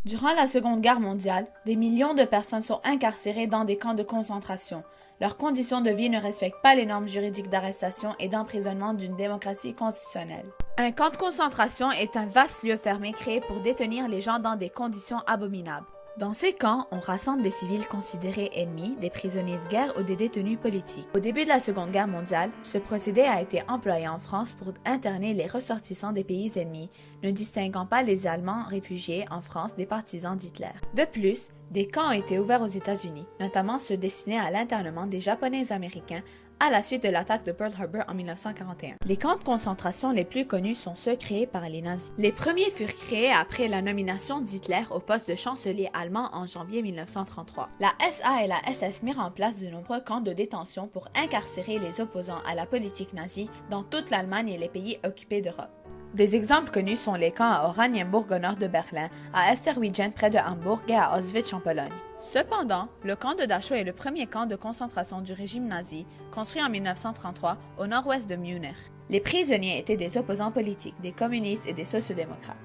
Durant la Seconde Guerre mondiale, des millions de personnes sont incarcérées dans des camps de concentration. Leurs conditions de vie ne respectent pas les normes juridiques d'arrestation et d'emprisonnement d'une démocratie constitutionnelle. Un camp de concentration est un vaste lieu fermé créé pour détenir les gens dans des conditions abominables. Dans ces camps, on rassemble des civils considérés ennemis, des prisonniers de guerre ou des détenus politiques. Au début de la Seconde Guerre mondiale, ce procédé a été employé en France pour interner les ressortissants des pays ennemis, ne distinguant pas les Allemands réfugiés en France des partisans d'Hitler. De plus, des camps ont été ouverts aux États-Unis, notamment ceux destinés à l'internement des Japonais américains à la suite de l'attaque de Pearl Harbor en 1941. Les camps de concentration les plus connus sont ceux créés par les nazis. Les premiers furent créés après la nomination d'Hitler au poste de chancelier allemand en janvier 1933. La SA et la SS mirent en place de nombreux camps de détention pour incarcérer les opposants à la politique nazie dans toute l'Allemagne et les pays occupés d'Europe. Des exemples connus sont les camps à Oranienburg au nord de Berlin, à Esterwigen près de Hambourg et à Auschwitz en Pologne. Cependant, le camp de Dachau est le premier camp de concentration du régime nazi, construit en 1933 au nord-ouest de Munich. Les prisonniers étaient des opposants politiques, des communistes et des sociodémocrates.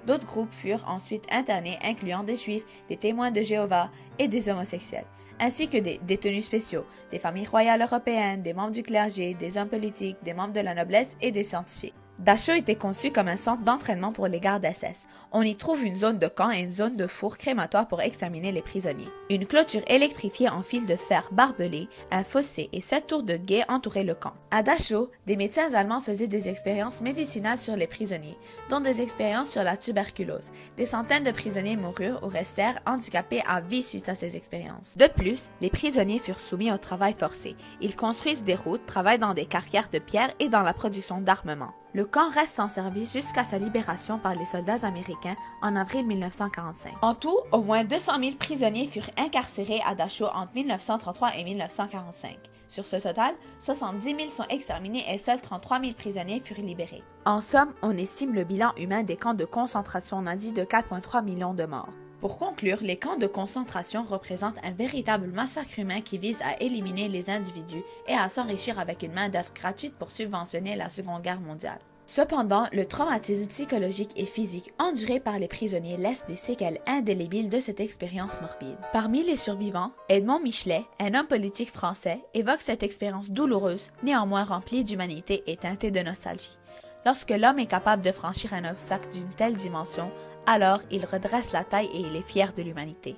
D'autres groupes furent ensuite internés, incluant des juifs, des témoins de Jéhovah et des homosexuels, ainsi que des détenus spéciaux, des familles royales européennes, des membres du clergé, des hommes politiques, des membres de la noblesse et des scientifiques. Dachau était conçu comme un centre d'entraînement pour les gardes SS. On y trouve une zone de camp et une zone de four crématoire pour exterminer les prisonniers. Une clôture électrifiée en fil de fer barbelé, un fossé et 7 tours de guet entouraient le camp. À Dachau, des médecins allemands faisaient des expériences médicinales sur les prisonniers, dont des expériences sur la tuberculose. Des centaines de prisonniers moururent ou restèrent handicapés à vie suite à ces expériences. De plus, les prisonniers furent soumis au travail forcé. Ils construisent des routes, travaillent dans des carrières de pierre et dans la production d'armement. Le camp reste en service jusqu'à sa libération par les soldats américains en avril 1945. En tout, au moins 200 000 prisonniers furent incarcérés à Dachau entre 1933 et 1945. Sur ce total, 70 000 sont exterminés et seuls 33 000 prisonniers furent libérés. En somme, on estime le bilan humain des camps de concentration nazis de 4,3 millions de morts. Pour conclure, les camps de concentration représentent un véritable massacre humain qui vise à éliminer les individus et à s'enrichir avec une main-d'œuvre gratuite pour subventionner la Seconde Guerre mondiale. Cependant, le traumatisme psychologique et physique enduré par les prisonniers laisse des séquelles indélébiles de cette expérience morbide. Parmi les survivants, Edmond Michelet, un homme politique français, évoque cette expérience douloureuse, néanmoins remplie d'humanité et teintée de nostalgie. Lorsque l'homme est capable de franchir un obstacle d'une telle dimension, alors il redresse la taille et il est fier de l'humanité.